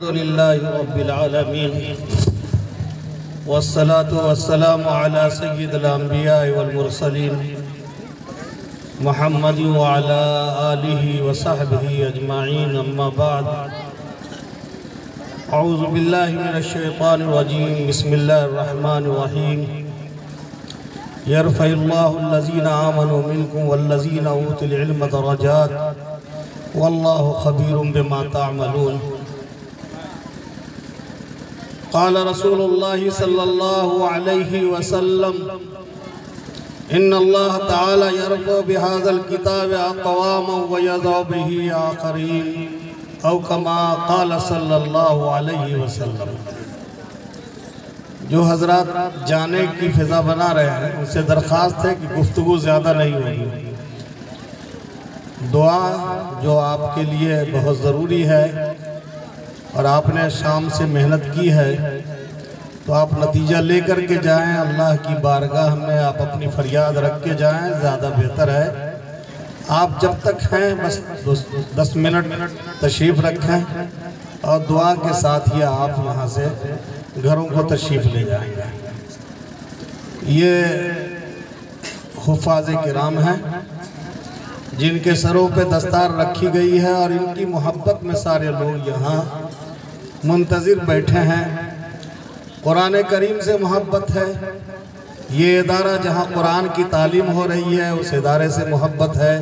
अल्हम्दुलिल्लाहि रब्बिल आलमीन वस्सलातु वस्सलामु अला सय्यिदिल अंबिया वल मुरसलीन मुहम्मद व अला आलिहि व सहबिहि अजमाइन अम्मा बाद अऊज़ु बिल्लाहि मिनश शैतानिर रजीम बिस्मिल्लाहिर रहमानिर रहीम यरफ़इल्लाहु अल्लज़ीना आमनु मिनकुम वल्लज़ीना ऊतुल इल्म दरजात वल्लाहु ख़बीरुम बिमा तअमलून। क़ाल रसूलुल्लाहि सल्लल्लाहु अलैहि वसल्लम इन्नल्लाह तआला यरफ़उ बिहाज़ल किताबि अक़वामन व यज़उ बिही आख़रीन औ कमा क़ाल सल्लल्लाहु अलैहि वसल्लम। जो हज़रात जाने की फ़िज़ा बना रहे हैं उनसे दरख्वास्त है कि गुफ्तगू ज़्यादा नहीं होगी। दुआ जो आपके लिए बहुत ज़रूरी है और आपने शाम से मेहनत की है तो आप नतीजा लेकर के जाएं। अल्लाह की बारगाह में आप अपनी फरियाद रख के जाएं, ज़्यादा बेहतर है। आप जब तक हैं बस 10 मिनट तशरीफ़ रखें और दुआ के साथ ही आप यहाँ से घरों को तशरीफ़ ले जाएंगे। ये हुफ़ाज़ किराम हैं जिनके सरों पे दस्तार रखी गई है और इनकी मोहब्बत में सारे लोग यहाँ मुंतज़िर बैठे हैं। कुरान करीम से मोहब्बत है। ये इदारा जहाँ कुरान की तालीम हो रही है उस इदारे से मोहब्बत है।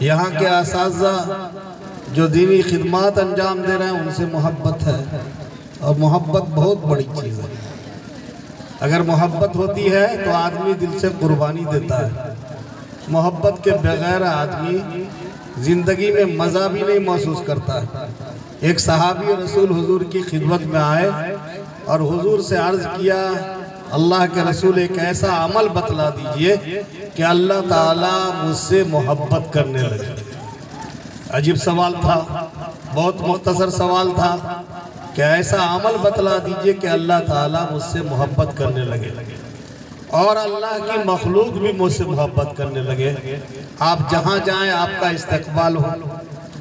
यहाँ के असातिज़ा जो दीनी खिदमात अंजाम दे रहे हैं उनसे मोहब्बत है। और मोहब्बत बहुत बड़ी चीज़ है। अगर मोहब्बत होती है तो आदमी दिल से कुर्बानी देता है। मोहब्बत के बगैर आदमी ज़िंदगी में मज़ा भी नहीं महसूस करता है। एक सहाबी रसूल हुजूर की खिदमत में आए और हुजूर से अर्ज़ किया, अल्लाह के रसूल एक ऐसा अमल बतला दीजिए कि अल्लाह ताला मुझसे मोहब्बत करने लगे। अजीब सवाल था, बहुत मुख्तसर सवाल था कि ऐसा अमल बतला दीजिए कि अल्लाह ताला मुझसे मोहब्बत करने लगे और अल्लाह की मखलूक भी मुझसे मोहब्बत करने लगे। आप जहाँ जाएं आपका इस्तकबाल हो,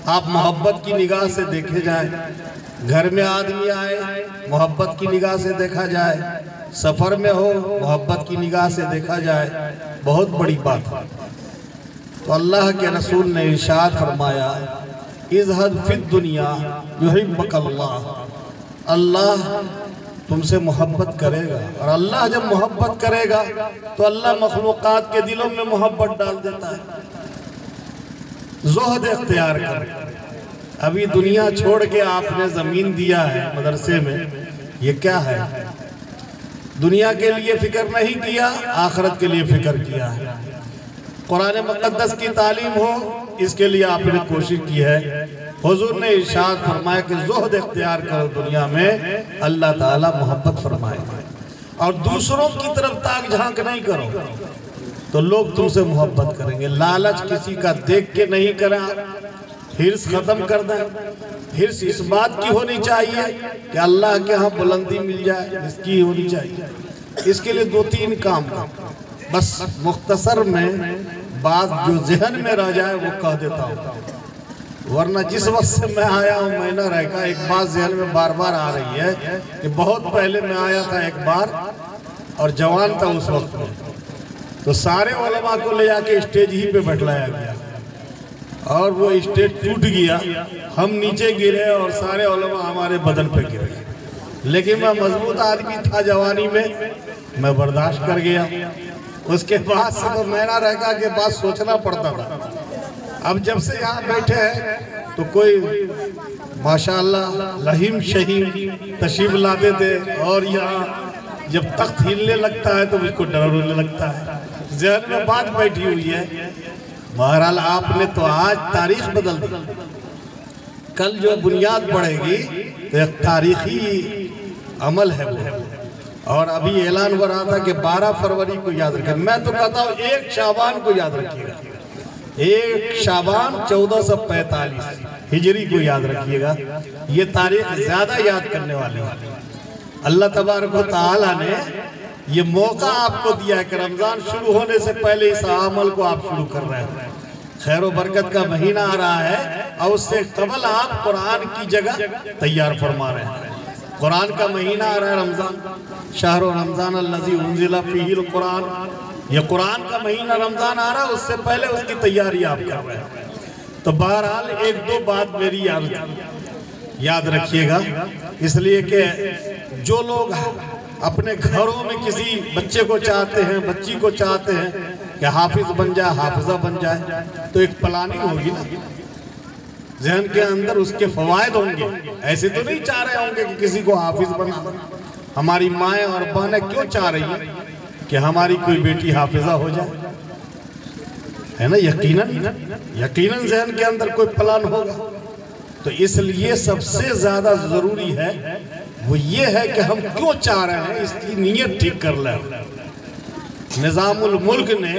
आप मोहब्बत की निगाह से देखे जाएं। घर में आदमी आए मोहब्बत की निगाह से देखा जाए, सफ़र में हो मोहब्बत की निगाह से देखा जाए, बहुत बड़ी बात है। तो अल्लाह के रसूल ने इरशाद फरमाया, इज़हद फिद दुनिया युहिब्बुकल्लाह। अल्लाह तुमसे मोहब्बत करेगा और अल्लाह जब मोहब्बत करेगा तो अल्लाह मखलूक़ात के दिलों में मोहब्बत डाल देता है। ज़ुहद इख्तियार कर। अभी दुनिया छोड़ के आपने ज़मीन दिया है मदरसे में, ये क्या है? दुनिया के लिए फ़िक्र नहीं किया, आखिरत के लिए फ़िक्र किया है। कुरान मुक़द्दस की तालीम हो इसके लिए आपने कोशिश की है। हुजूर ने इरशाद फरमाया कि ज़ुहद इख्तियार करो दुनिया में, अल्लाह ताला मोहब्बत फरमाएगा। और दूसरों की तरफ ताक झांक नहीं करो तो लोग तुमसे मोहब्बत करेंगे। लालच किसी का देख के नहीं करें, हिर्स ख़त्म कर दें। हिर्स इस बात की होनी चाहिए कि अल्लाह के यहाँ बुलंदी मिल जाए, इसकी होनी चाहिए। इसके लिए 2-3 काम बस मुख्तसर में बात जो जहन में रह जाए वो कह देता हूँ, वरना जिस वक्त से मैं आया हूँ महीना रहेगा एक बात जहन में बार बार आ रही है कि बहुत पहले मैं आया था एक बार और जवान था उस वक्त में, तो सारे उलमा को ले जाके स्टेज ही पे बैठाया गया और वो स्टेज टूट गया, हम नीचे गिरे और सारे उलमा हमारे बदन पे गिरे। लेकिन मैं मजबूत आदमी था जवानी में, मैं बर्दाश्त कर गया। उसके बाद से तो महीना रहेगा के बाद सोचना पड़ता था। अब जब से यहाँ बैठे हैं तो कोई माशाअल्लाह लहीम शहीम तशरीफ लाते थे और यहाँ जब तख्त हिलने लगता है तो मुझको डर होने लगता है। ज़हन में बात बैठी हुई है। बहरहाल आपने तो आज तारीख बदल दी। कल जो बुनियाद पड़ेगी तो एक तारीखी अमल है वो। और अभी ऐलान हो रहा था कि 12 फरवरी को याद रखें। मैं तो कहता हूँ 1 शाबान को याद रखिएगा। 1 शाबान 1445 हिजरी को याद रखिएगा। ये तारीख ज़्यादा याद करने वाली है। अल्लाह तबारक व तआला ने ये मौका आपको दिया है कि रमज़ान शुरू होने से पहले इस अमल को आप शुरू कर रहे हैं। खैर व बरकत का महीना आ रहा है और उससे कबल आप कुरान की जगह तैयार फरमा रहे हैं। कुरान का महीना आ रहा है, रमज़ान, शहर रमज़ान अल्लज़ी उन्ज़िला फ़ीहिल कुरान। ये कुरान का महीना रमज़ान आ रहा है, उससे पहले उसकी तैयारी आप कर रहे हैं। तो बहरहाल एक दो बात मेरी याद रखिएगा, इसलिए कि जो लोग अपने घरों में किसी बच्चे को चाहते हैं, बच्ची को चाहते हैं कि हाफिज बन जाए, हाफिजा बन जाए, तो एक प्लानिंग होगी ना, जहन के अंदर उसके फवायद होंगे। ऐसे तो नहीं चाह रहे होंगे कि किसी को हाफिज बना। हमारी माएँ और बहनें क्यों चाह रही हैं कि हमारी कोई बेटी हाफिजा हो जाए, है ना? यकीनन जहन के अंदर कोई प्लान होगा। तो इसलिए सबसे ज्यादा जरूरी है वो ये है कि हम क्यों चाह रहे हैं, इसकी नीयत ठीक कर लें। निजामुल मुल्क ने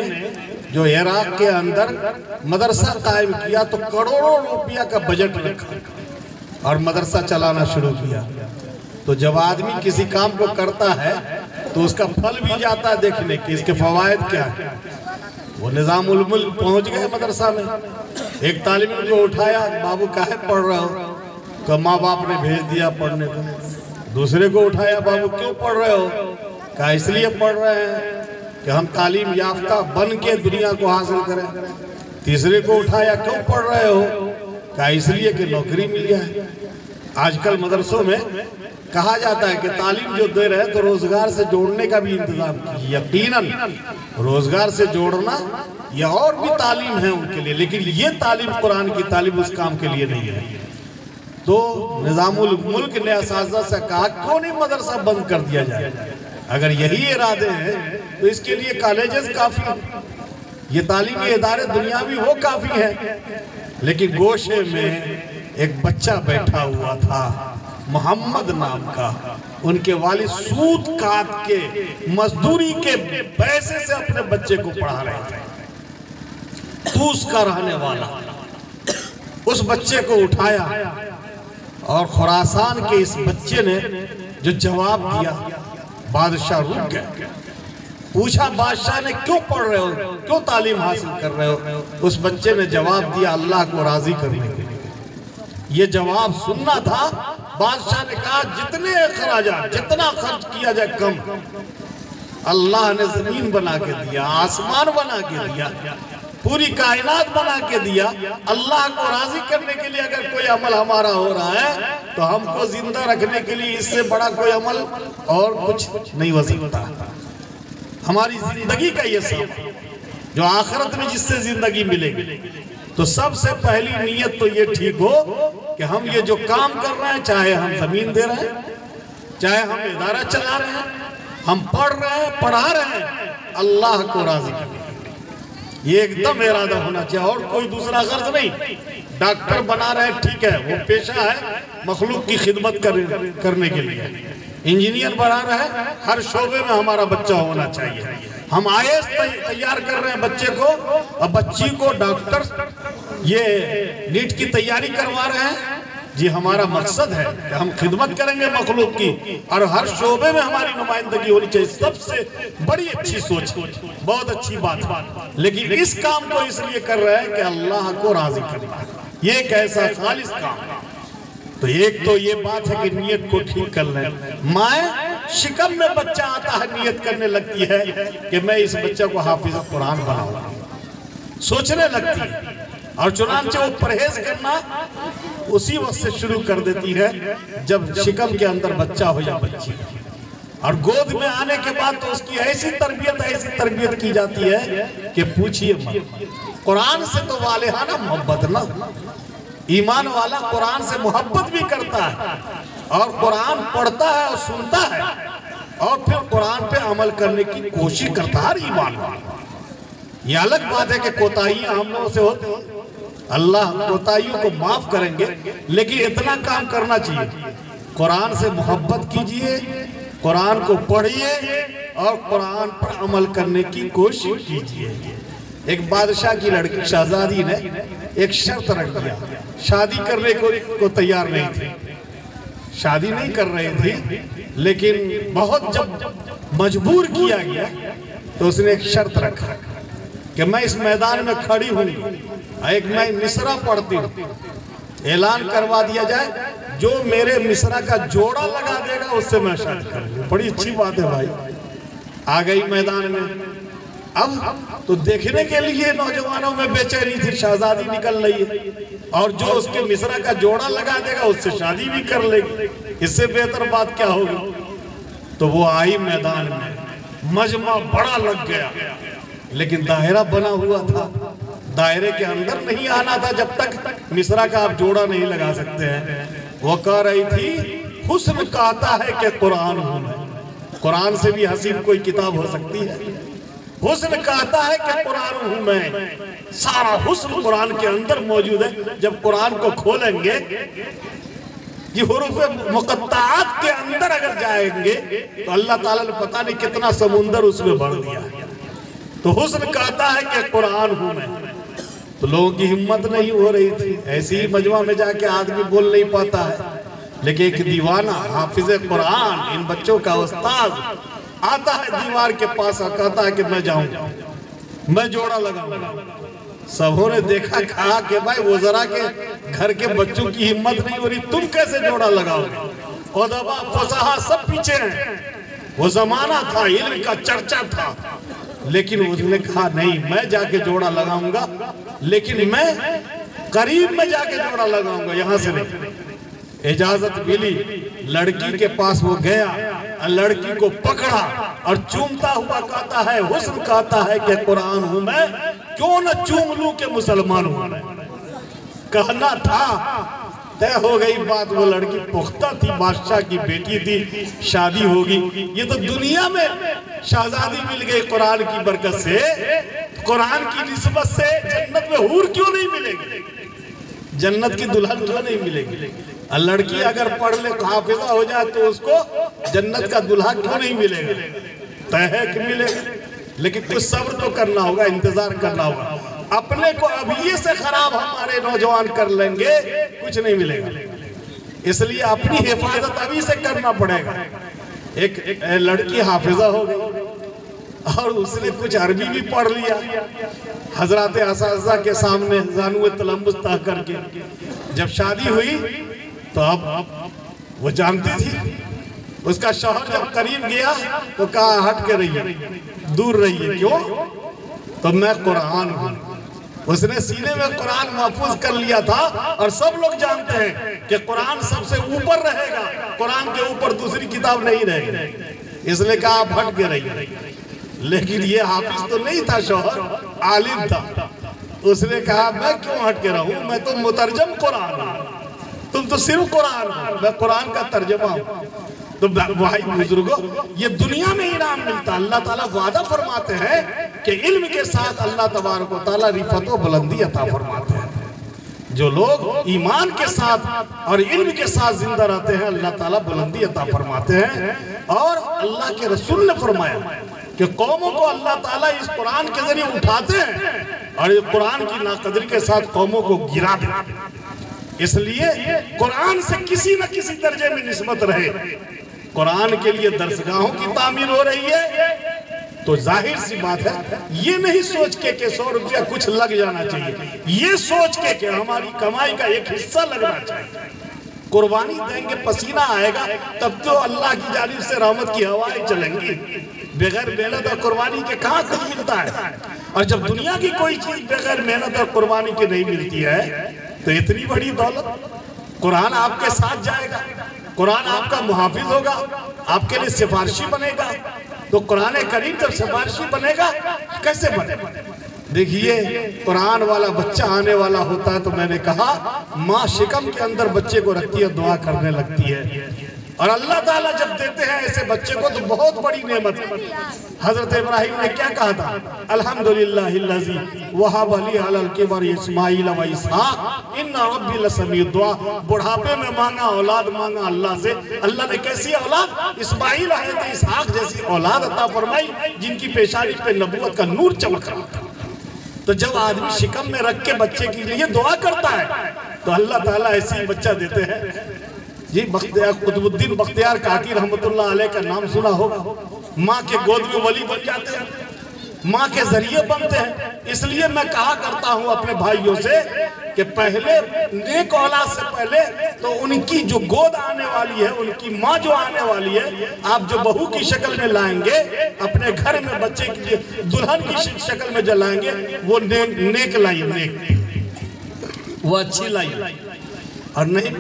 जो इराक के अंदर मदरसा कायम किया तो करोड़ों रुपया का बजट रखा और मदरसा चलाना शुरू किया। तो जब आदमी किसी काम को करता है तो उसका फल भी जाता है देखने कि इसके फवायद क्या है। वो निजामुल मुल्क पहुंच गए मदरसा में, एक तालिब को उठाया, बाबू काहे पढ़ रहे हो? तो माँ बाप ने भेज दिया पढ़ने को। दूसरे को उठाया, बाबू क्यों पढ़ रहे हो? कहा इसलिए पढ़ रहे हैं कि हम तालीम याफ्ता बन के दुनिया को हासिल करें। तीसरे को उठाया, क्यों पढ़ रहे हो? कहा इसलिए कि नौकरी मिल जाए। आजकल मदरसों में कहा जाता है कि तालीम जो दे रहे हैं तो रोजगार से जोड़ने का भी इंतजाम कीजिए। यकीनन रोजगार से जोड़ना यह और भी तालीम है उनके लिए, लेकिन ये तालीम कुरान की तालीम उस काम के लिए नहीं है। तो निजामुल मुल्क ने असातिज़ा से कहा क्यों नहीं मदरसा बंद कर दिया जाए। अगर यही इरादे हैं तो इसके लिए कॉलेजेस काफी हैं, ये तालीमी इदारे दुनियावी वो काफी है। लेकिन गोशे में एक बच्चा बैठा हुआ था मोहम्मद नाम का, उनके वालिद सूद काट के मजदूरी के पैसे से अपने बच्चे को पढ़ा रहे थे। तूस का रहने वाला उस बच्चे को उठाया और खुरासान के इस बच्चे ने जो जवाब दिया, बादशाह रुक गया। पूछा बादशाह ने क्यों पढ़ रहे हो, क्यों तालीम हासिल कर रहे हो? उस बच्चे ने जवाब दिया अल्लाह को राजी करने के लिए। ये जवाब सुनना था। बादशाह ने कहा जितने अखराजात, जितना खर्च किया जाए कम। अल्लाह ने जमीन बना के दिया, आसमान बना के दिया, पूरी कायनात बना के दिया। अल्लाह को राजी करने के लिए अगर कोई अमल हमारा हो रहा है तो हमको जिंदा रखने के लिए इससे बड़ा कोई अमल और कुछ नहीं हो सकता। हमारी जिंदगी का ये सब जो आखिरत में जिससे जिंदगी मिलेगी, तो सबसे पहली नीयत तो ये ठीक हो कि हम ये जो काम कर रहे हैं, चाहे हम जमीन दे रहे हैं, चाहे हम इदारा चला रहे हैं, हम पढ़ रहे हैं, पढ़ा रहे हैं, अल्लाह को राजी करने, ये एकदम इरादा होना चाहिए और कोई दूसरा गर्ज नहीं। डॉक्टर बना रहे हैं, ठीक है, वो पेशा है मखलूक की खिदमत करने के लिए। इंजीनियर बना रहे हैं, हर शोबे में हमारा बच्चा होना चाहिए। हम आईएएस तैयार कर रहे हैं बच्चे को और बच्ची को डॉक्टर, ये नीट की तैयारी करवा रहे हैं। जी हमारा मकसद है कि हम खिदमत करेंगे मखलूक की और हर शोबे में हमारी नुमाइंदगी होनी चाहिए। सबसे बड़ी अच्छी सोच, बहुत अच्छी बात। लेकिन इस काम को इसलिए कर रहे हैं कि अल्लाह को राजी करना, ये एक ऐसा खालिस काम। तो एक तो ये बात है कि नियत को ठीक कर लें। माए शिकम में बच्चा आता है, नियत करने लगती है कि मैं इस बच्चे को हाफिज कुरान बनाऊंगा, सोचने लगती है और चुनांचे वो परहेज करना उसी वक्त से शुरू कर देती है जब शिकम के अंदर बच्चा हो या बच्ची। और गोद में आने के बाद तो उसकी ऐसी तरबियत की जाती है कि पूछिए मत। कुरान से तो वालेहाना मोहब्बत ना, ईमान वाला कुरान से मोहब्बत भी करता है और कुरान पढ़ता है और सुनता है और फिर कुरान पे अमल करने की कोशिश करता है ईमान वाला। ये अलग बात है कि कोताहियां हम लोगों से होती, अल्लाह कोताहियों को माफ करेंगे, लेकिन इतना काम करना चाहिए, कुरान से मोहब्बत कीजिए, कुरान को पढ़िए और कुरान पर अमल करने की कोशिश कीजिए। एक बादशाह की लड़की शहजादी ने एक शर्त रख दिया, शादी करने को तैयार नहीं थी, शादी नहीं कर रही थी, लेकिन बहुत जब मजबूर किया गया तो उसने एक शर्त रखा कि मैं इस मैदान में खड़ी हूँ एक मैं मिसरा पढ़ती हूँ, ऐलान करवा दिया जाए जो मेरे मिसरा का जोड़ा लगा देगा उससे मैं शादी करूंगा। बड़ी अच्छी बात है भाई, आ गई मैदान में। अब तो देखने के लिए नौजवानों में बेचैनी थी, शहजादी निकल रही है और जो उसके मिसरा का जोड़ा लगा देगा उससे शादी भी कर लेगी, इससे बेहतर बात क्या होगी। तो वो आई मैदान में, मजमा बड़ा लग गया, लेकिन दायरा बना हुआ था, दायरे के अंदर नहीं आना था जब तक मिसरा का आप जोड़ा नहीं लगा सकते हैं। वो कह रही थी हुस्न कहता है कि कुरान हूं मैं, कुरान से भी हसीन कोई किताब हो सकती है। हुस्न कहता है कि कुरान हूं मैं, सारा हुस्न कुरान के अंदर मौजूद है। जब कुरान को खोलेंगे, ये हुरूफ मुक़त्ताआत के अंदर अगर जाएंगे तो अल्लाह ताला ने पता नहीं कितना समुंदर उसमें भर दिया है। तो हुस्न कहता है कि कुरान हूं मैं। तो लोगों की हिम्मत नहीं हो रही थी, ऐसे ही मजमा में जाके आदमी बोल नहीं पाता है, लेकिन एक दीवाना हाफिज कुरान, इन बच्चों का उस्ताद आता है दीवार के पास और कहता है कि मैं जाऊंगा, मैं जोड़ा लगाऊंगा। सबों ने देखा, कहा कि भाई वो जरा के घर के बच्चों की हिम्मत नहीं हो रही, तुम कैसे जोड़ा लगाओगे। उदबा फसाहा सब पीछे हैं, वो जमाना था, इल्म का चर्चा था, लेकिन उसने कहा नहीं मैं जाके जोड़ा लगाऊंगा, लेकिन मैं करीब में जाके जोड़ा लगाऊंगा, यहां से नहीं। इजाजत मिली, लड़की के पास वो गया, लड़की को पकड़ा और चूमता हुआ कहता है, हुस्न कहता है कि कुरान हूं मैं, क्यों न चूम लूं के मुसलमान हूं मैं। कहना था, तय हो गई बात। वो लड़की पुख्ता थी, बादशाह की बेटी थी, शादी होगी। ये तो दुनिया में शहजादी मिल गई कुरान की बरकत से, कुरान की निस्बत से जन्नत में हूर क्यों नहीं मिलेगी, जन्नत की दुल्हन क्यों नहीं मिलेगी। लड़की अगर पढ़ ले, हाफिजा हो जाए तो उसको जन्नत का दुल्हा क्यों नहीं मिलेगा, तय है कि मिलेगा, लेकिन कुछ सब्र तो करना होगा, इंतजार करना होगा। अपने को अभी से खराब हमारे नौजवान कर लेंगे, कुछ नहीं मिलेगा, इसलिए अपनी हिफाजत अभी से करना पड़ेगा। एक लड़की हाफिजा हो गई और उसने कुछ अरबी भी पढ़ लिया हजरत असातिज़ा के सामने ज़ानुए तलम्बुस तह करके। जब शादी हुई तो अब वो जानती थी, उसका शौहर जब करीब गया तो कहा हट के रहिए, दूर रहिए। क्यों? तो मैं कुरान हूं। उसने सीने में कुरान महफूज कर लिया था और सब लोग जानते हैं कि कुरान सबसे ऊपर रहेगा, कुरान के ऊपर दूसरी किताब नहीं रहेगी, इसलिए कहा आप हट के रहिए। लेकिन ये हाफिज तो नहीं था, शौहर आलिम था। उसने कहा मैं क्यों हट के रहूं, मैं तो मुतरजम कुरान हूं, तुम तो सिर्फ कुरान हो, मैं कुरान का तर्जमा हूं। तो भाई बुजुर्गों, ये दुनिया में इनाम मिलता, अल्लाह ताला वादा फरमाते हैं कि इल्म के साथ अल्लाह तबारक व तआला रिफत व बुलंदी अता फरमाते हैं। जो लोग ईमान के साथ और इल्म के साथ जिंदा रहते हैं, अल्लाह ताला बुलंदी अता फरमाते हैं। और अल्लाह के रसूल ने फरमाया कि कौमों को अल्लाह ताला इस कुरान के जरिए उठाते हैं और इस कुरान की नाकदरी के साथ कौमों को गिरा देते हैं। इसलिए कुरान से किसी न किसी दर्जे में निस्बत रहे। कुरान के लिए दरसगाहों की तामीर हो रही है, तो जाहिर सी बात है, ये नहीं सोच के कि 100 रुपया कुछ लग जाना चाहिए, ये सोच के कि हमारी कमाई का एक हिस्सा लगना चाहिए। कुर्बानी देंगे, पसीना आएगा, तब तो अल्लाह की जानिब से रहमत की हवाएं चलेंगी। बगैर मेहनत और कुर्बानी के कहाँ कुछ मिलता है। और जब दुनिया की कोई चीज बगैर मेहनत और कुर्बानी के नहीं मिलती है, तो इतनी बड़ी दौलत, कुरान आपके साथ जाएगा, कुरान आपका मुहाफिज होगा, आपके लिए सिफारिशी बनेगा। तो कुरान करीम जब सिफारिशी बनेगा, कैसे बनेगा? देखिए, कुरान वाला बच्चा आने वाला होता है तो मैंने कहा माँ शिकम के अंदर बच्चे को रखती है, दुआ करने लगती है। और अल्लाह ताला जब देते हैं ऐसे बच्चे को तो बहुत बड़ी नेमत है। हजरत इब्राहिम ने क्या कहा था? अल्हम्दुलिल्लाहिल्लज़ी वहब ली अलल किबर इस्माइल व इसहाक इन्ना रब्बी लसमीउ दुआ। बुढ़ापे में मांगा औलाद, मांगा अल्लाह से, अल्लाह ने कैसी औलाद? इस्माइल और इसहाक जैसी औलाद अता फरमाई, जिनकी पेशानी पे नबूवत का नूर चमक रहा था। तो जब आदमी शिकम में रख के बच्चे के लिए दुआ करता है तो अल्लाह ताला ऐसे ही बच्चा देते हैं। जी कुतुबुद्दीन बख्तियार काकी रहमतुल्लाह अलैह का नाम सुना होगा। माँ के गोद में वली बन जाते हैं। माँ के जरिए बनते हैं। इसलिए मैं कहा करता हूँ अपने भाइयों से कि पहले नेक औलाद से पहले तो उनकी जो गोद आने वाली है, उनकी माँ जो आने वाली है, आप जो बहू की शक्ल में लाएंगे अपने घर में, बच्चे की दुल्हन की शक्ल में जो लाएंगे, वो नेक लाइए, नेक, वो अच्छी लाइए। और नहीं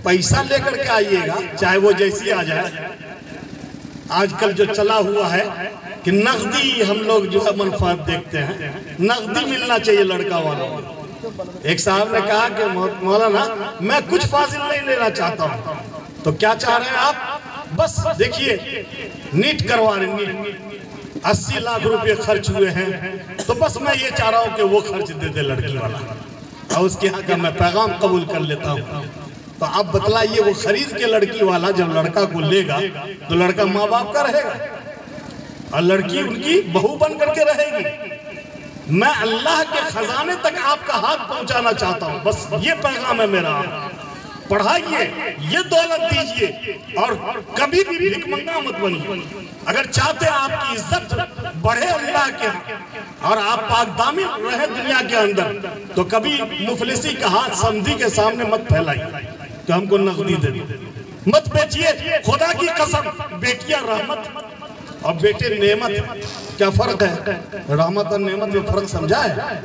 पैसा लेकर के आइएगा, चाहे वो जैसी आ जाए। आजकल जो चला हुआ है कि नकदी हम लोग जो है मनफात देखते हैं, नकदी मिलना चाहिए लड़का वालों को। एक साहब ने कहा कि मौलाना मैं कुछ फाजिल नहीं लेना चाहता हूँ। तो क्या चाह रहे हैं आप? बस देखिए नीट करवा रहे, नीट 80 लाख रुपए खर्च हुए हैं, तो बस मैं ये चाह रहा हूँ कि वो खर्च दे दे लड़की वाला, और उसके यहाँ का मैं पैगाम कबूल कर लेता हूँ। तो आप बतलाइए, वो खरीद के लड़की वाला जब लड़का को लेगा तो लड़का माँ बाप का रहेगा और लड़की उनकी बहू बन करके रहेगी। मैं अल्लाह के खजाने तक आपका हाथ पहुंचाना चाहता हूं, बस ये पैगाम है मेरा। पढ़ाइए, ये दौलत दीजिए और कभी भी भिखमंगा मत बनिए। अगर चाहते हैं आपकी इज्जत बढ़े अल्लाह के यहाँ और आप पाकदामिर रहे दुनिया के अंदर, तो कभी मुफलिसी का हाथ समधी के सामने मत फैलाइए कि हमको नकदी दे दो, मत बेचिए। खुदा की कसम, बेटियां रहमत और बेटे नेमत, क्या फर्क है? रहमत और नेमत में फर्क समझा है?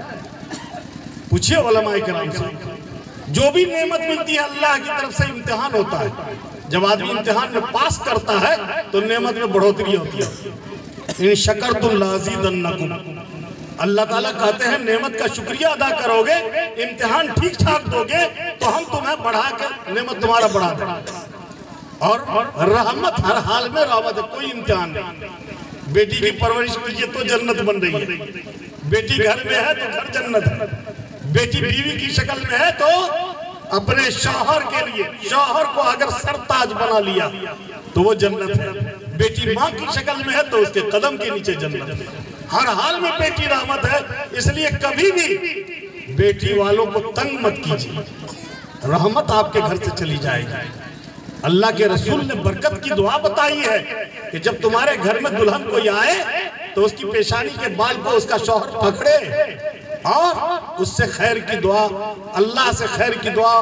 पूछिए उलमाए किराम से। जो भी नेमत मिलती है अल्लाह की तरफ से इम्तिहान होता है। जब आदमी इम्तिहान में पास करता है तो नेमत में बढ़ोतरी होती है। इन शकरतुम लाज़ीदन्नकुम, अल्लाह ताला कहते हैं नेमत का शुक्रिया अदा करोगे, इम्तिहान ठीक ठाक दोगे तो हम तुम्हें बढ़ा कर नेमत तुम्हारा बढ़ा देंगे। और रहमत हर हाल में रहमत है, कोई इम्तिहान नहीं। बेटी की परवरिश कीजिए तो जन्नत बन रही है, बेटी घर में है तो घर जन्नत है, बेटी बीवी की शक्ल में है तो अपने शौहर के लिए, शौहर को अगर सरताज बना लिया तो वो जन्नत है। बेटी माँ की शक्ल में है तो उसके कदम के नीचे जन्नत है। हर हाल में बेटी रहमत है। इसलिए कभी भी बेटी वालों को तंग मत कीजिए, रहमत आपके घर से चली जाएगी। अल्लाह के रसूल ने बरकत की दुआ बताई है कि जब तुम्हारे घर में दुल्हन कोई आए तो उसकी पेशानी के बाल को उसका शौहर पकड़े और उससे खैर की दुआ, अल्लाह से खैर की दुआ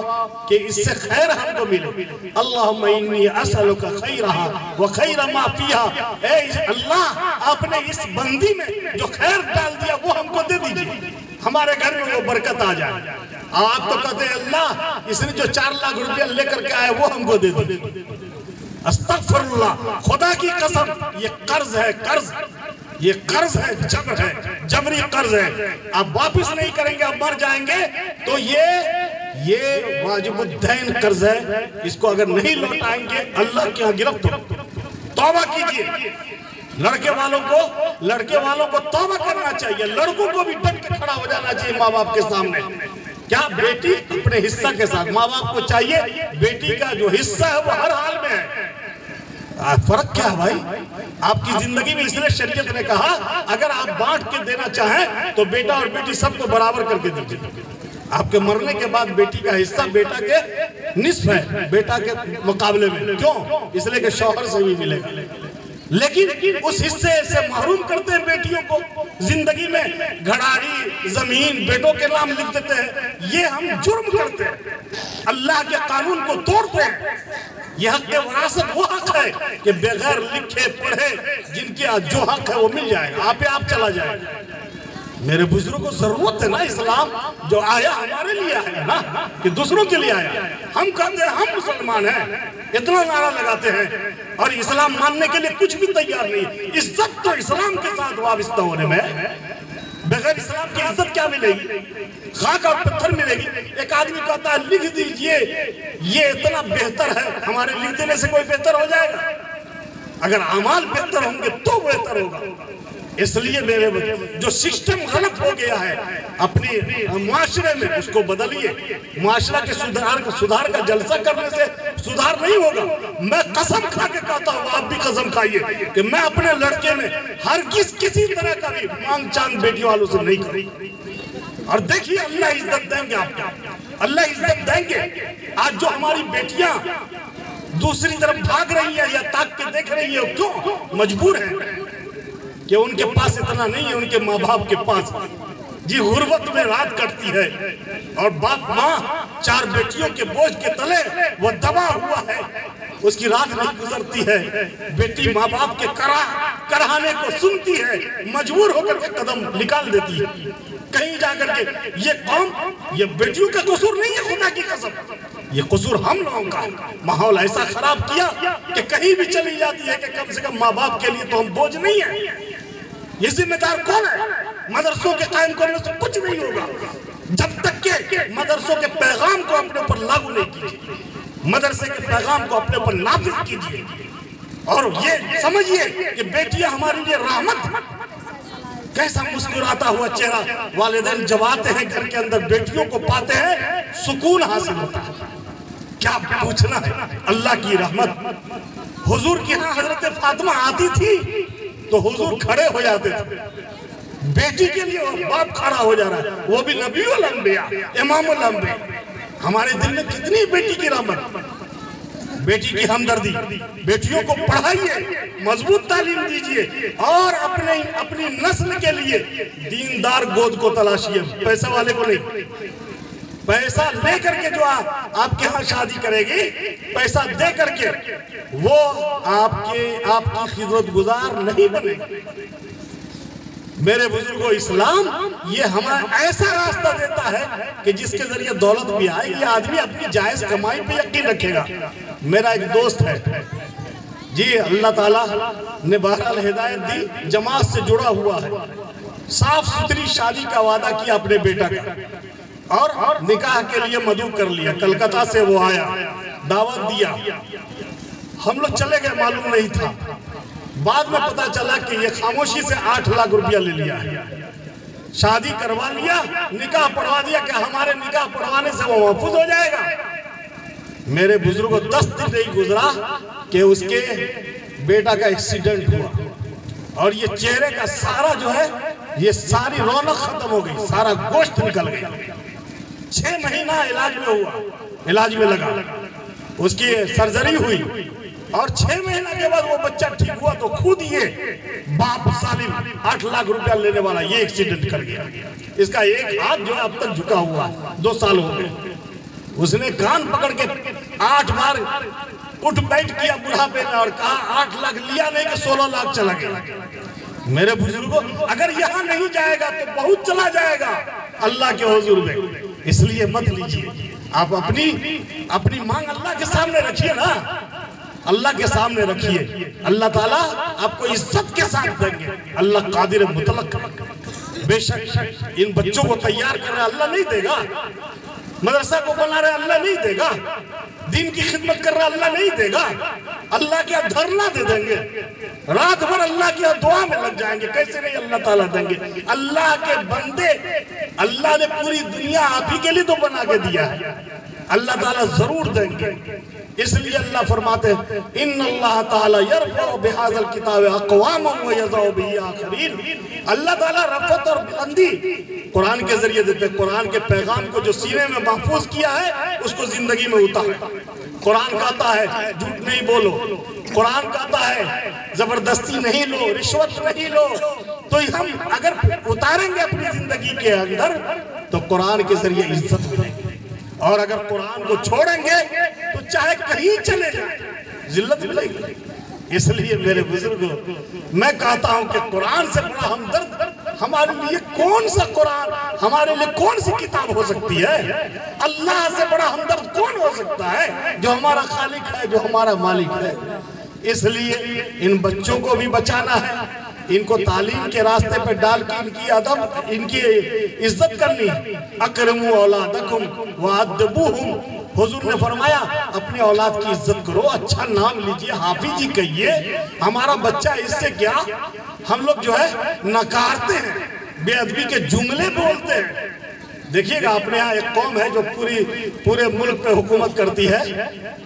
कि इससे खैर हमको मिले। अल्लाहुम्मा इन्नी असअलुका खैरहा व खैर मा फीहा, ऐ अल्लाह आपने इस बंदी में जो खैर डाल दिया वो हमको दे दीजिए, हमारे घर में वो बरकत आ जाए। आप तो कहते हैं अल्लाह इसने जो 4 लाख रुपया लेकर के आए वो हमको दे दे। अस्तगफिरुल्लाह, खुदा की कसम ये कर्ज है, कर्ज, ये कर्ज है, जबर है, जबरी कर्ज है। आप वापिस नहीं करेंगे, आप मर जाएंगे तो ये वाजिबुद्दैन कर्ज है। इसको अगर नहीं लौटाएंगे अल्लाह के यहाँ गिरफ्त हो। तौबा कीजिए। लड़के वालों को तौबा करना चाहिए। लड़कों को भी डट के खड़ा हो जाना चाहिए माँ बाप के सामने। क्या बेटी अपने हिस्सा के साथ, माँ बाप को चाहिए बेटी का जो हिस्सा है वो हर हाल में है। फर्क क्या है भाई आपकी जिंदगी में? इसलिए शरीयत ने कहा अगर आप बांट के देना चाहें तो बेटा और बेटी सबको बराबर करके दीजिए। आपके मरने के बाद बेटी का हिस्सा बेटा के निस्फ है, बेटा के मुकाबले में। क्यों? इसलिए कि शौहर से भी मिलेगा। लेकिन उस हिस्से से महरूम करते हैं बेटियों को। जिंदगी में घड़ारी जमीन बेटों के नाम लिख देते हैं। ये हम जुर्म करते हैं, अल्लाह के कानून को तोड़ते हैं। यह हक वरासत वो हक है कि बगैर लिखे पढ़े जिनके जो हक है वो मिल जाएगा, आप चला जाएगा। मेरे बुजुर्गों को जरूरत है ना, इस्लाम जो आया हमारे लिए आया ना कि दूसरों के लिए आया। हम कहते हैं हम मुसलमान हैं, इतना नारा लगाते हैं और इस्लाम मानने के लिए कुछ भी तैयार नहीं। इज्जत तो इस्लाम के साथ वाबस्ता होने में, बगैर इस्लाम की इज्जत क्या मिलेगी? खाक और पत्थर मिलेगी। एक आदमी कहता है लिख दीजिए, ये इतना बेहतर है, हमारे लिख देने से कोई बेहतर हो जाएगा? अगर अमाल बेहतर होंगे तो बेहतर होगा। इसलिए मेरे जो सिस्टम गलत हो गया है अपने माशरे में, उसको बदलिए। माशरा के सुधार का जलसा करने से सुधार नहीं होगा। मैं कसम खा के कहता हूँ, आप भी कसम खाइए कि मैं अपने लड़के में हरगिज़ किसी तरह का भी मांग चांग बेटी वालों से नहीं करूँगा। और देखिए अल्लाह इज्जत देंगे आपको, अल्लाह इज्जत देंगे। आज जो हमारी बेटियां दूसरी तरफ भाग रही है या ताक के देख रही है, क्यों? मजबूर है कि उनके पास इतना नहीं है, उनके माँ बाप के पास जी गुर्बत में रात कटती है और बाप माँ 4 बेटियों के बोझ के तले वो दबा हुआ है, उसकी रात नहीं गुजरती है। बेटी माँ बाप के कराने को सुनती है, मजबूर होकर के कदम निकाल देती है कहीं जाकर के। ये कौम, ये बेटियों का कसूर नहीं है, खुदा की कसम, ये कसूर हम लोगों का। माहौल ऐसा खराब किया कि कहीं भी चली जाती है कि कम से कम माँ बाप के लिए तो हम बोझ नहीं है। ये जिम्मेदार कौन है? मदरसों के कायम करने से कुछ नहीं होगा जब तक के मदरसों के पैगाम को अपने ऊपर लागू नहीं कीजिए, मदरसे के पैगाम को अपने ऊपर नाफिज कीजिए और ये समझिए कि बेटियां हमारे लिए रहमत। कैसा मुस्कुराता हुआ चेहरा वालिदैन जब आते हैं घर के अंदर, बेटियों को पाते हैं, सुकून हासिल होता है। क्या पूछना है, अल्लाह की रहमत। हुजूर के यहाँ हजरत फातिमा आती थी तो हुजूर खड़े हो जाते थे, बेटी के लिए बाप खड़ा हो जा रहा है, वो भी नबीउल अंबिया, इमामुल अंबिया। हमारे दिल में कितनी बेटी की रहमत, बेटी की हमदर्दी। बेटियों को पढ़ाइए, मजबूत तालीम दीजिए और अपनी नस्ल के लिए दीनदार गोद को तलाशिए, पैसे वाले को नहीं। पैसा ले करके जो आपके यहाँ शादी करेगी, पैसा दे करके वो आपकी खिदमत गुजार नहीं बनेगी। मेरे बुजुर्गों, इस्लाम ये हमें ऐसा रास्ता देता है कि जिसके जरिए दौलत भी आएगी, आदमी अपनी जायज कमाई पे यकीन रखेगा। मेरा एक दोस्त है जी, अल्लाह ताला ने बहरहाल हिदायत दी, जमात से जुड़ा हुआ है, साफ सुथरी शादी का वादा किया अपने बेटा का और निकाह के लिए मदऊ कर लिया। कलकत्ता से वो आया, दावत दिया, हम लोग चले गए, मालूम नहीं था। बाद में पता चला कि ये खामोशी से 8 लाख रुपया ले लिया है, शादी करवा लिया, निकाह पढ़वा दिया कि हमारे निकाह पढ़वाने से वो महफूज हो जाएगा। मेरे बुजुर्गों, 10 दिन नहीं गुजरा कि उसके बेटा का एक्सीडेंट हुआ और ये चेहरे का सारा जो है, ये सारी रौनक खत्म हो गई, सारा गोश्त निकल गया। 6 महीना इलाज में हुआ, इलाज में लगा, उसकी सर्जरी हुई और 6 महीना के बाद वो बच्चा ठीक हुआ तो खुद ये बाप सालिम 8 लाख रुपया लेने वाला ये एक्सीडेंट कर गया। इसका एक हाथ जो है अब तक झुका हुआ, 2 साल हो गए। उसने कान पकड़ के 8 बार उठ बैठ किया बुढ़ापे में और कहा 8 लाख लिया नहीं कि 16 लाख चला गया। मेरे बुजुर्गों, अगर यहाँ नहीं जाएगा तो बहुत चला जाएगा अल्लाह के हुजूर में। इसलिए मत लीजिए, आप अपनी मांग अल्लाह के सामने रखिए ना, अल्लाह के सामने रखिए, अल्लाह ताला आपको इज्जत के साथ देंगे। अल्लाह कादिर मुतलक। बेशक इन बच्चों को तैयार कर रहा अल्लाह नहीं देगा, मदरसा को बना रहे अल्लाह नहीं देगा, दीन की खिदमत कर रहा अल्लाह नहीं देगा। अल्लाह के यहाँ धरना दे देंगे, रात भर अल्लाह की दुआ में लग जाएंगे, कैसे नहीं अल्लाह ताला देंगे। अल्लाह के बंदे, अल्लाह ने पूरी दुनिया आप ही के लिए तो बना के दिया है, अल्लाह ताला जरूर देंगे। इसलिए अल्लाह फरमाते हैं इन्नल्लाह ताला यरफउ बिहाज़ल किताब अक़वामन व यज़उ बिही आखरीन। अल्लाह ताला रफ़त और बुलंदी कुरान के जरिए देते हैं। कुरान के पैगाम को जो सीने में महफूज किया है उसको जिंदगी में उतारो। कुरान कहता है झूठ नहीं बोलो, कुरान कहता है जबरदस्ती नहीं लो, रिश्वत नहीं लो। तो हम अगर उतारेंगे अपनी जिंदगी के अंदर तो कुरान के जरिए इज्जत मिलेगी, और अगर कुरान को छोड़ेंगे तो चाहे कहीं चले जाए जिल्लत मिलेगी। इसलिए मेरे बुजुर्गों, मैं कहता हूं कि कुरान से बड़ा हमदर्द हमारे लिए कौन सा कुरान, हमारे लिए कौन सी किताब हो सकती है? अल्लाह से बड़ा हमदर्द कौन हो सकता है जो हमारा खालिक है, जो हमारा मालिक है। इसलिए इन बच्चों को भी बचाना है, इनको तालीम के रास्ते पे डाल के इनकी अदब, इनकी इज्जत करनी है। अकरमू औलादकुम वअद्दबूहुम, हुजूर ने फरमाया अपने औलाद की इज्जत करो, अच्छा नाम लीजिए, हाफिज जी कहिए। हमारा बच्चा, इससे क्या हम लोग जो है नकारते हैं, बेअदबी के जुमले बोलते हैं। देखिएगा अपने यहाँ एक कौम है जो पूरे मुल्क पे हुकूमत करती है,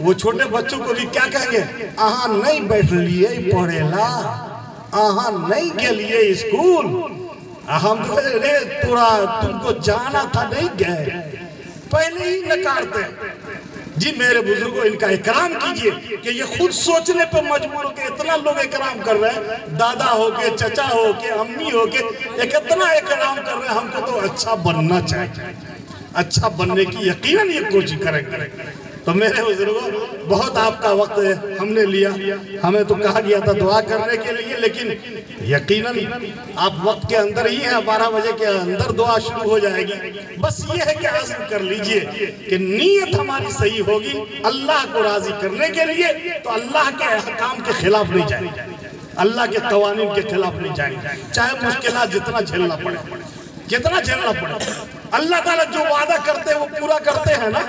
वो छोटे बच्चों को भी क्या कहेंगे, आहा नहीं बैठ लिए पढ़ेला, आहा नहीं के लिए स्कूल, हम पूरा तुमको जाना था नहीं गए, पहले ही नकारते। जी मेरे बुजुर्गों, इनका इकराम कीजिए कि ये खुद सोचने पर मजबूर हो के इतना लोग इकराम कर रहे हैं, दादा हो के, चचा हो के, अम्मी हो के, इतना इकराम कर रहे हैं। हमको तो अच्छा बनना चाहिए, अच्छा बनने की यकीनन ये कोशिश करेंगे। तो मेरे बुजुर्गों, बहुत आपका वक्त हमने लिया, हमें तो कहा गया था दुआ करने के लिए, लेकिन यकीनन आप वक्त के अंदर ही हैं, 12 बजे के अंदर दुआ शुरू हो जाएगी। बस ये है कि आज़म कर लीजिए कि नीयत हमारी सही होगी अल्लाह को राजी करने के लिए, तो अल्लाह के अहकाम के खिलाफ नहीं जाएंगे, अल्लाह के कवानीन के खिलाफ नहीं जाएंगे, चाहे मुश्किलात जितना झेलना पड़े, कितना झेलना पड़े। अल्लाह ताला जो वादा करते हैं वो पूरा करते हैं ना,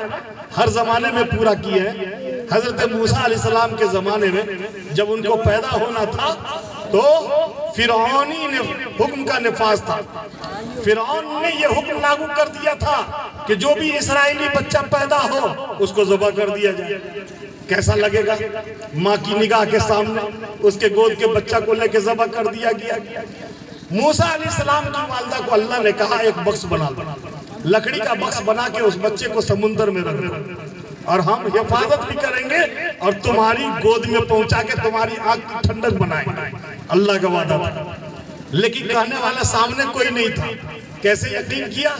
हर जमाने में पूरा किए हैं। हजरत मूसा अलैहिस्सलाम के जमाने में जब उनको पैदा होना था तो फिरौनी ने हुक्म का निफाज था, फिरौन ने ये हुक्म लागू कर दिया था कि जो भी इस्राएली बच्चा पैदा हो उसको ज़बह कर दिया जाए। कैसा लगेगा? माँ की निगाह के सामने उसके गोद के बच्चा को लेके ज़बह कर दिया गया। मूसा अलैहिस्सलाम की वालिदा को अल्लाह ने कहा एक बक्स बना लो, लकड़ी का बक्स बना के उस बच्चे को समुद्र में रख दो और हम हिफाजत भी करेंगे और तुम्हारी गोद में पहुंचा के तुम्हारी आंख की ठंडक बनाएंगे। अल्लाह का वादा था, लेकिन कहने वाला सामने कोई नहीं था। कैसे यकीन किया?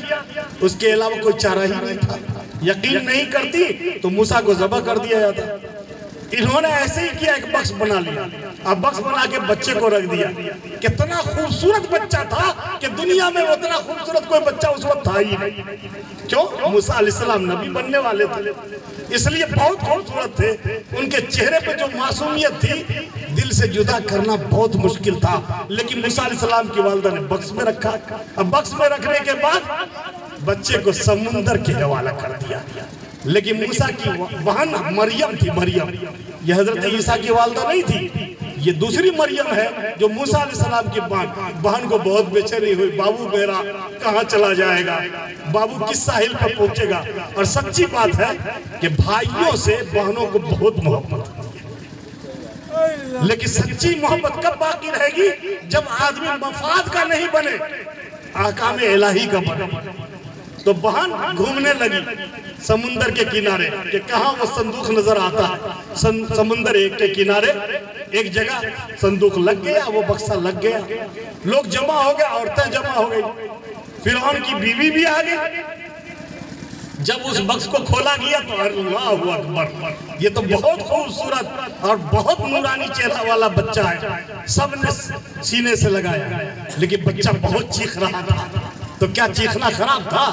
उसके अलावा कोई चारा ही नहीं था। यकीन नहीं करती तो मूसा को ज़बह कर दिया जाता। इन्होंने ऐसे ही किया, एक बक्स बना लिया, अब बक्स बना के बच्चे को रख दिया। कितना खूबसूरत बच्चा था कि दुनिया में उतना खूबसूरत कोई बच्चा उस वक्त था ही नहीं। क्यों? मूसा अलैहिस्सलाम नबी बनने वाले थे, इसलिए बहुत खूबसूरत थे। उनके चेहरे पे जो मासूमियत थी दिल से जुदा करना बहुत मुश्किल था, लेकिन मूसा अलैहिस्सलाम की वालिदा ने बक्स में रखा। अब बक्स में रखने के बाद बच्चे को समुंदर के हवाला कर दिया। लेकिन मूसा की बहन मरियम थी, मरियम, ये हजरत ईसा की वालिदा नहीं थी, ये दूसरी मरियम है जो मूसा अलैहिस्सलाम की बहन को बहुत बेचैनी हुई। बाबू मेरा कहाँ चला जाएगा, बाबू किस साहिल पर पहुंचेगा। और सच्ची बात है कि भाइयों से बहनों को बहुत मोहब्बत होती है, लेकिन सच्ची मोहब्बत कब बाकी रहेगी? जब आदमी मफाद का नहीं बने, अहकाम इलाही का बने। तो बहन घूमने लगी समुंदर के किनारे कि कहाँ वो संदूक नजर आता है। समुंदर एक के किनारे एक जगह संदूक लग गया, वो बक्सा लग गया, लोग जमा हो गए, औरतें जमा हो गई, फिरौन की बीवी भी आ गई। जब उस बक्स को खोला गया तो अल्लाह अकबर, ये तो बहुत खूबसूरत और बहुत नूरानी चेहरा वाला बच्चा है। सबने सीने से लगाया, लेकिन बच्चा बहुत चीख रहा था। तो क्या चीखना खराब था?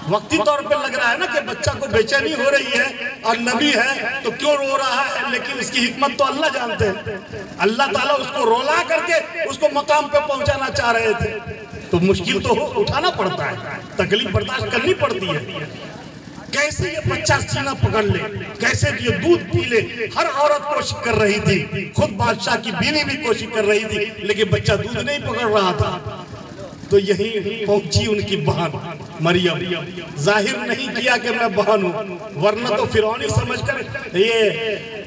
वक्ती तौर पे लग रहा है ना कि बच्चा को बेचैनी हो रही है और नबी है तो क्यों रो रहा है, लेकिन इसकी हिकमत तो अल्लाह जानते हैं। अल्लाह ताला उसको रोला करके उसको मकाम पे पहुंचाना चाह रहे थे। तो मुश्किल तो उठाना पड़ता है, तकलीफ बर्दाश्त करनी पड़ती है। कैसे ये बच्चा सीना पकड़ ले, कैसे ये दूध पी ले, हर औरत कोशिश कर रही थी, खुद बादशाह की बीवी भी कोशिश कर रही थी, लेकिन बच्चा दूध नहीं पकड़ रहा था। तो यही पहुंची उनकी बहन मरियम, जाहिर नहीं किया कि मैं बहन हूँ, वरना तो फिरौनी समझकर ये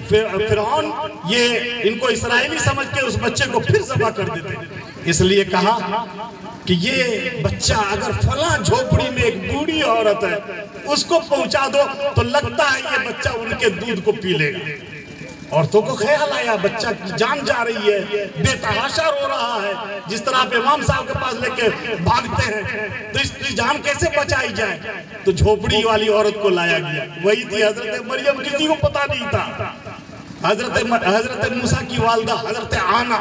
फिरौन ये इनको इस्राएली समझ के उस बच्चे को फिर ज़बह कर देते। इसलिए कहा कि ये बच्चा अगर फला झोपड़ी में एक बूढ़ी औरत है उसको पहुंचा दो तो लगता है ये बच्चा उनके दूध को पी लेगा। औरतों को ख्याल आया बच्चा की जान जा रही है, बेतहाशा रो रहा है, जिस तरह आप इमाम साहब के पास लेके भागते हैं, तो इसकी जान कैसे बचाई जाए। तो झोपड़ी वाली औरत को लाया गया, वही थी हजरत मरियम। किसी को पता नहीं था। हजरत मूसा की वालिदा हजरत आना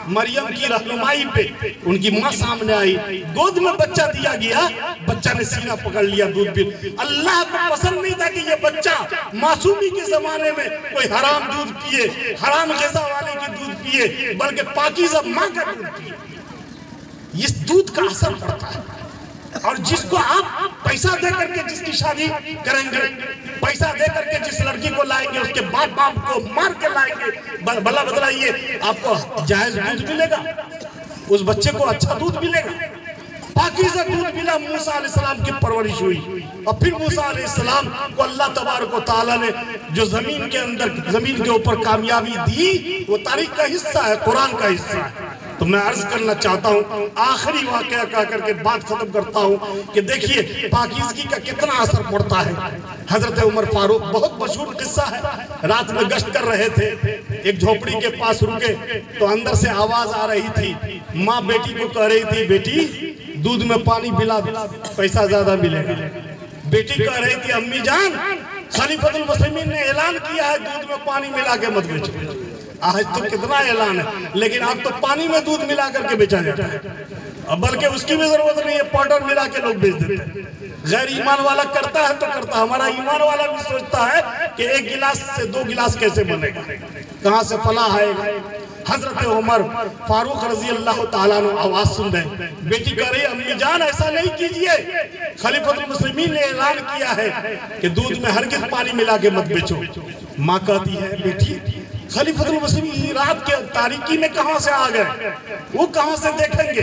मरियम की रहनुमाई पे उनकी माँ सामने आई, गोद में बच्चा दिया गया, बच्चा ने सीना पकड़ लिया, दूध पी। अल्लाह को पसंद नहीं था कि ये बच्चा मासूमी के जमाने में कोई हराम दूध पिए, हराम ग़िज़ा वाले की दूध पिए, बल्कि पाकीज़ा माँ का दूध पिए। इस दूध का असर पड़ता है। और जिसको आप पैसा दे करके जिसकी शादी करेंगे, पैसा दे करके जिस लड़की को लाएंगे उसके बाप को मार के लाएंगे, भला बदलाइए आपको जायज दूध मिलेगा, उस बच्चे को अच्छा दूध मिलेगा, पाकीज़ा दूध मिला। मूसा अलैहिस्सलाम की परवरिश हुई और फिर मूसा अलैहिस्सलाम को अल्लाह तबारक व तआला ने जो जमीन के ऊपर कामयाबी दी, वो तारीख का हिस्सा है, कुरान का हिस्सा है। तो मैं अर्ज करना चाहता हूँ, आखिरी वाकया कह करके बात खत्म करता हूँ कि देखिए पाकीज़गी का कितना असर पड़ता है। हजरत उमर फारूक, बहुत मशहूर किस्सा है, रात में गश्त कर रहे थे, एक झोपड़ी के पास रुके तो अंदर से आवाज आ रही थी, माँ बेटी को कह रही थी, बेटी दूध में पानी मिला, पैसा ज्यादा मिलेगा। बेटी कह रही थी, अम्मी जान खलीफतुल मुस्लिमीन ने ऐलान किया है दूध में पानी मिला के मत बेचो। आज तो कितना ऐलान है, लेकिन अब तो पानी में दूध मिला करके बेचा जाता है, अब बल्कि उसकी भी जरूरत नहीं है, पाउडर मिला के लोग बेच देते हैं। गैर ईमान वाला करता है तो करता है, हमारा ईमान वाला भी सोचता है कि एक गिलास से 2 गिलास कैसे बनेगा, कहाँ से फलाह आएगा। हजरत उमर फारूक रजी अल्लाह ताला अन्हु आवाज सुन रहे, बेटी कह रही, अम्मी जान ऐसा नहीं कीजिए, खलीफतुल मुस्लिमीन ने ऐलान किया है कि दूध में हरगिज़ पानी मिला के मत बेचो। माँ कहती है, बेटी खलीफतुल मुस्लिमीन रात के तारीकी में कहां से आ गए, वो कहां से देखेंगे,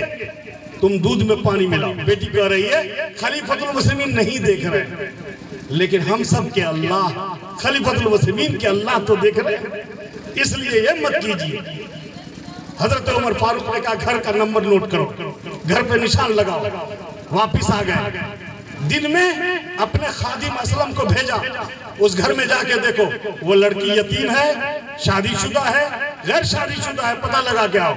तुम दूध में पानी मिलाओ। बेटी कह रही है, खलीफतुल मुस्लिमीन नहीं देख रहे, लेकिन हम सब के अल्लाह, खलीफतुल मुस्लिमीन के अल्लाह तो देख रहे हैं, इसलिए ये मत कीजिए। हजरत उमर फारूक ने कहा, घर का नंबर नोट करो, घर पे निशान लगाओ। वापिस आ गए, दिन में अपने खादिम असलम को भेजा, उस घर में जाके देखो वो लड़की यतीम है, शादीशुदा है, गैर शादीशुदा है, पता लगा के आओ।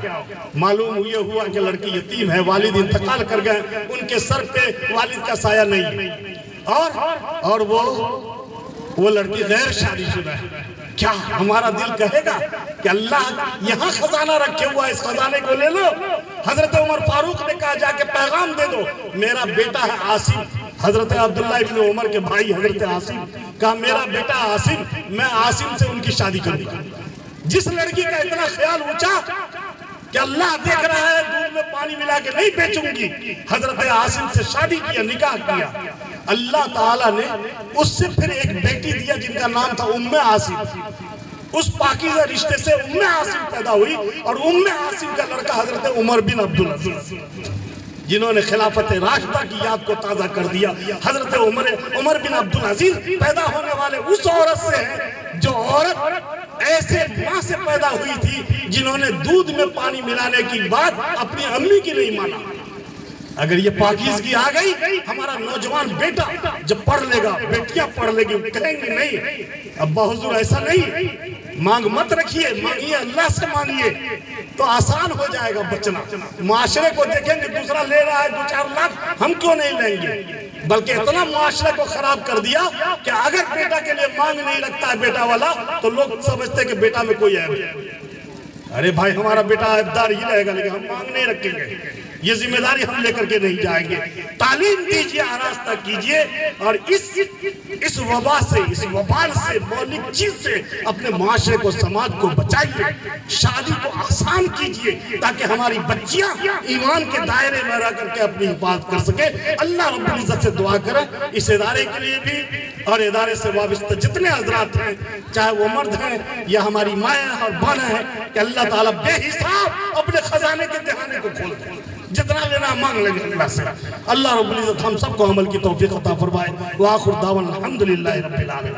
मालूम ये हुआ कि लड़की यतीम है, वालिद इंतकाल कर गए, उनके सर पे वालिद का साया नहीं, और वो लड़की गैर शादीशुदा है। क्या हमारा दिल कहेगा कि अल्लाह यहाँ खजाना रखे हुआ है, इस खजाने को ले लो। हजरत उमर फारूक ने कहा, जाके पैगाम दे दो, मेरा बेटा है आसिम, हजरत अब्दुल्ला इब्न उमर के भाई हजरत आसिम, कहा मेरा बेटा आसिम, मैं आसिम से उनकी शादी करूंगा। जिस लड़की का इतना ख्याल ऊंचा कि अल्लाह देख रहा है, दूध में पानी मिला के नहीं बेचूंगी, हजरत आसिम से शादी किया, निकाह किया। अल्लाह ताला ने उससे फिर एक बेटी दिया जिनका नाम था उम्मे आसिम। उस पाकीज़ा रिश्ते से उम्मे आसिम पैदा हुई, और उम्मे आसिम का लड़का हजरत उमर बिन अब्दुल अजीज, जिन्होंने खिलाफत राशिदा की याद को ताज़ा कर दिया। हजरत उमर बिन अब्दुल अजीज पैदा होने वाले उस औरत से हैं जो औरत ऐसे माँ से पैदा हुई थी जिन्होंने दूध में पानी मिलाने की बात अपनी अम्मी की नहीं माना। अगर ये पाकीज़गी आ गई, हमारा नौजवान बेटा जब पढ़ लेगा, बेटियां पढ़ लेगी, कहेंगे नहीं अब्बा हुजूर ऐसा नहीं, मांग मत रखिए, मांगिए, अल्लाह से मांगिए, तो आसान हो जाएगा बचना। माशरे को देखेंगे दूसरा ले रहा है 2-4 लाख, हम क्यों नहीं लेंगे, बल्कि इतना माशरे को खराब कर दिया कि अगर बेटा के लिए मांग नहीं रखता है बेटा वाला, तो लोग समझते कि बेटा में कोई ऐब है। अरे भाई हमारा बेटा ऐबदार ही रहेगा, लेकिन हम मांग नहीं रखेंगे, ये जिम्मेदारी हम लेकर के नहीं जाएंगे। तालीम दीजिए, आरास्ता कीजिए, और इस वबा से, इस वबाल से, मौलिक चीज से अपने माशरे को, समाज को बचाइए। शादी को आसान कीजिए ताकि हमारी बच्चियां ईमान के दायरे में रह करके अपनी हिफाजत कर सके। अल्लाह रब्बुल इज्जत से दुआ करें इस इदारे के लिए भी और इदारे से वाबस्ता जितने हजरात हैं, चाहे वो मर्द हैं या हमारी माएँ और बहनें हैं, कि अल्लाह ताला बेहिसाब अपने खजाने के दहाने को खोल दे, जितना लेना मांग लेंगे अल्लाह से। अल्लाह रब्बुल इज्जत हम सबको अमल की तौफीक अता फरमाए। व आखिर दावन अल्हम्दुलिल्लाहि रब्बिल आलमीन।